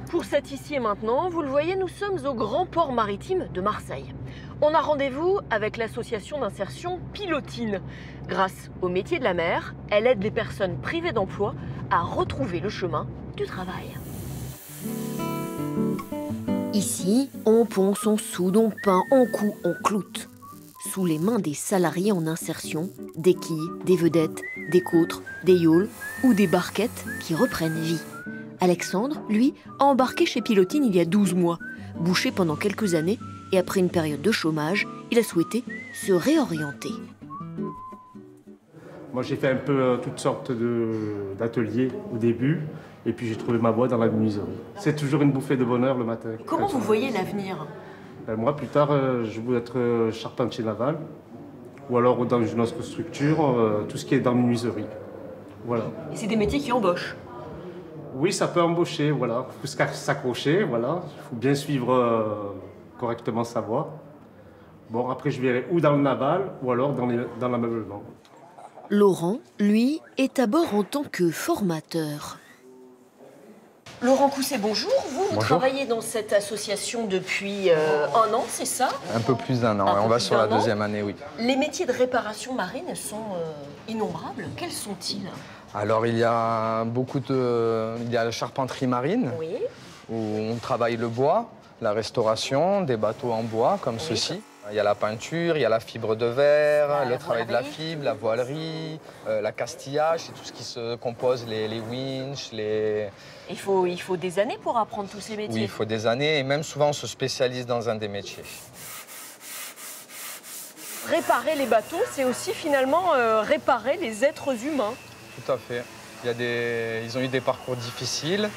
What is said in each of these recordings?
Pour cet ici et maintenant, vous le voyez, nous sommes au grand port maritime de Marseille. On a rendez-vous avec l'association d'insertion Pilotine. Grâce au métier de la mer, elle aide les personnes privées d'emploi à retrouver le chemin du travail. Ici, on ponce, on soude, on peint, on coud, on cloute. Sous les mains des salariés en insertion, des quilles, des vedettes, des côtres, des yawls ou des barquettes qui reprennent vie. Alexandre, lui, a embarqué chez Pilotine il y a 12 mois, bouché pendant quelques années, et après une période de chômage, il a souhaité se réorienter. Moi, j'ai fait un peu toutes sortes d'ateliers au début, et puis j'ai trouvé ma voie dans la menuiserie. C'est toujours une bouffée de bonheur le matin. Comment vous voyez l'avenir ? Moi, plus tard, je veux être charpentier naval, ou alors dans une autre structure, tout ce qui est dans la menuiserie. Voilà. Et c'est des métiers qui embauchent ? Oui, ça peut embaucher, voilà. Il faut s'accrocher, voilà. Il faut bien suivre correctement sa voie. Bon, après, je verrai ou dans le naval, ou alors dans l'ameublement. Laurent, lui, est à bord en tant que formateur. Laurent Cousset, bonjour. Vous travaillez dans cette association depuis 1 an, c'est ça? Un peu plus d'1 an, on va sur la 2e année, oui. Les métiers de réparation marine sont innombrables. Quels sont-ils? Alors, il y a il y a la charpenterie marine, oui, où on travaille le bois, la restauration, des bateaux en bois, comme oui, ceci. Il y a la peinture, il y a la fibre de verre, le travail de la fibre, la voilerie, l'accastillage, c'est tout ce qui se compose, les winches, les... Il faut des années pour apprendre tous ces métiers. Oui, il faut des années, et même souvent on se spécialise dans un des métiers. Réparer les bateaux, c'est aussi finalement réparer les êtres humains. Tout à fait. Ils ont eu des parcours difficiles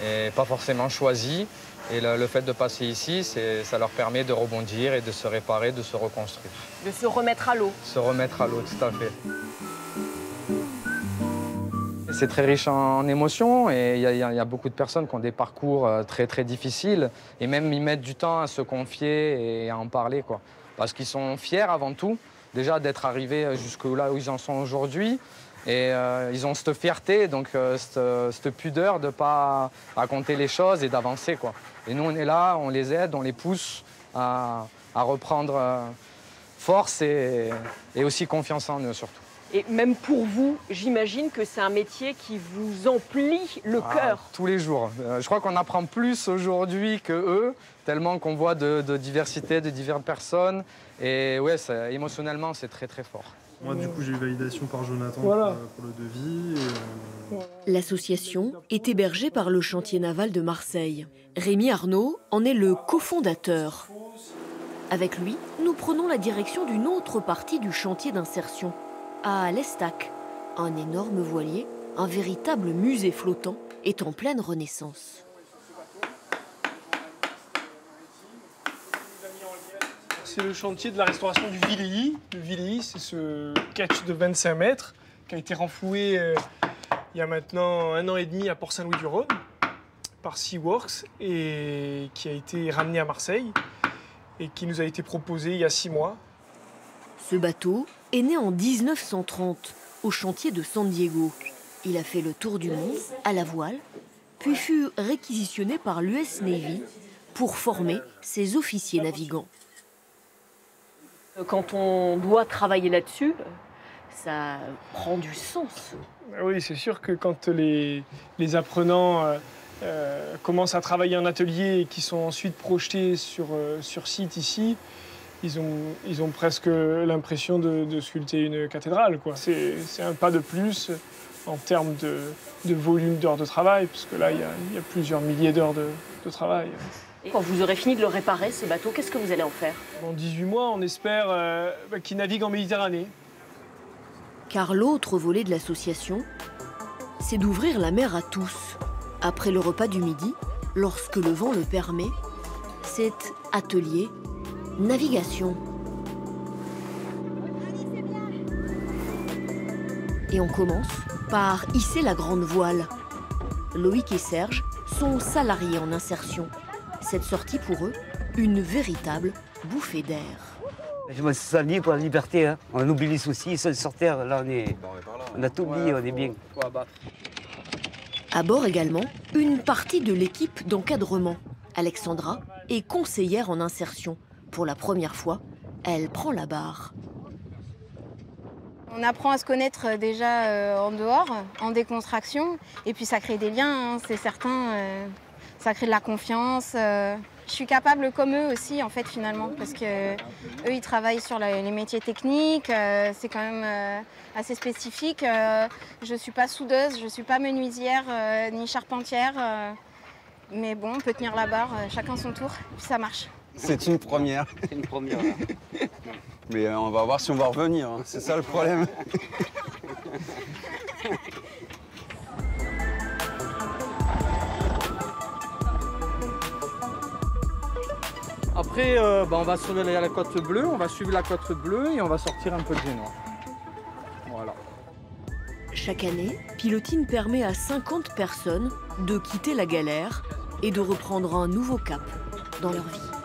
et pas forcément choisis. Et le fait de passer ici, ça leur permet de rebondir et de se réparer, de se reconstruire. De se remettre à l'eau. Se remettre à l'eau, tout à fait. C'est très riche en émotions et il y a beaucoup de personnes qui ont des parcours très très difficiles et même ils mettent du temps à se confier et à en parler, quoi. Parce qu'ils sont fiers avant tout, déjà d'être arrivés jusque là où ils en sont aujourd'hui. Et ils ont cette fierté, donc cette pudeur de ne pas raconter les choses et d'avancer, quoi. Et nous, on est là, on les aide, on les pousse à reprendre force et aussi confiance en eux, surtout. Et même pour vous, j'imagine que c'est un métier qui vous emplit le cœur. Tous les jours. Je crois qu'on apprend plus aujourd'hui qu'eux, tellement qu'on voit de diversité, de diverses personnes. Et ouais, émotionnellement, c'est très, très fort. Moi, du coup, j'ai eu validation par Jonathan pour le devis. L'association est hébergée par le chantier naval de Marseille. Rémi Arnaud en est le cofondateur. Avec lui, nous prenons la direction d'une autre partie du chantier d'insertion, à l'Estac. Un énorme voilier, un véritable musée flottant, est en pleine renaissance. C'est le chantier de la restauration du Villéi. Le Villéi, c'est ce ketch de 25 mètres qui a été renfloué il y a maintenant 1 an et demi à Port-Saint-Louis-du-Rhône par Seaworks et qui a été ramené à Marseille et qui nous a été proposé il y a 6 mois. Ce bateau est né en 1930 au chantier de San Diego. Il a fait le tour du monde à la voile, puis fut réquisitionné par l'US Navy pour former ses officiers navigants. Quand on doit travailler là-dessus, ça prend du sens. Oui, c'est sûr que quand les apprenants commencent à travailler en atelier et qui sont ensuite projetés sur site ici, ils ont presque l'impression de sculpter une cathédrale, quoi. C'est un pas de plus en termes de volume d'heures de travail, parce que là, il y a plusieurs milliers d'heures de travail. Et quand vous aurez fini de le réparer, ce bateau, qu'est-ce que vous allez en faire? Dans 18 mois, on espère qu'il navigue en Méditerranée. Car l'autre volet de l'association, c'est d'ouvrir la mer à tous. Après le repas du midi, lorsque le vent le permet, c'est atelier, navigation. Et on commence par hisser la grande voile. Loïc et Serge sont salariés en insertion. Cette sortie pour eux, une véritable bouffée d'air. Je me suis lié pour la liberté, hein. On oublie les soucis, seul sur terre, là on a tout oublié, on est bien. À bord également, une partie de l'équipe d'encadrement. Alexandra est conseillère en insertion. Pour la première fois, elle prend la barre. On apprend à se connaître déjà en dehors, en décontraction. Et puis ça crée des liens, hein, c'est certain. Ça crée de la confiance. Je suis capable comme eux aussi, en fait, finalement. Parce qu'eux, ils travaillent sur les métiers techniques. C'est quand même assez spécifique. Je ne suis pas soudeuse, je ne suis pas menuisière ni charpentière. Mais bon, on peut tenir la barre, chacun son tour, puis ça marche. C'est une première. C'est une première. Mais on va voir si on va revenir, hein. C'est ça le problème. Après, on va sur la côte bleue, on va suivre la côte bleue et on va sortir un peu de Génois. Voilà. Chaque année, Pilotine permet à 50 personnes de quitter la galère et de reprendre un nouveau cap dans leur vie.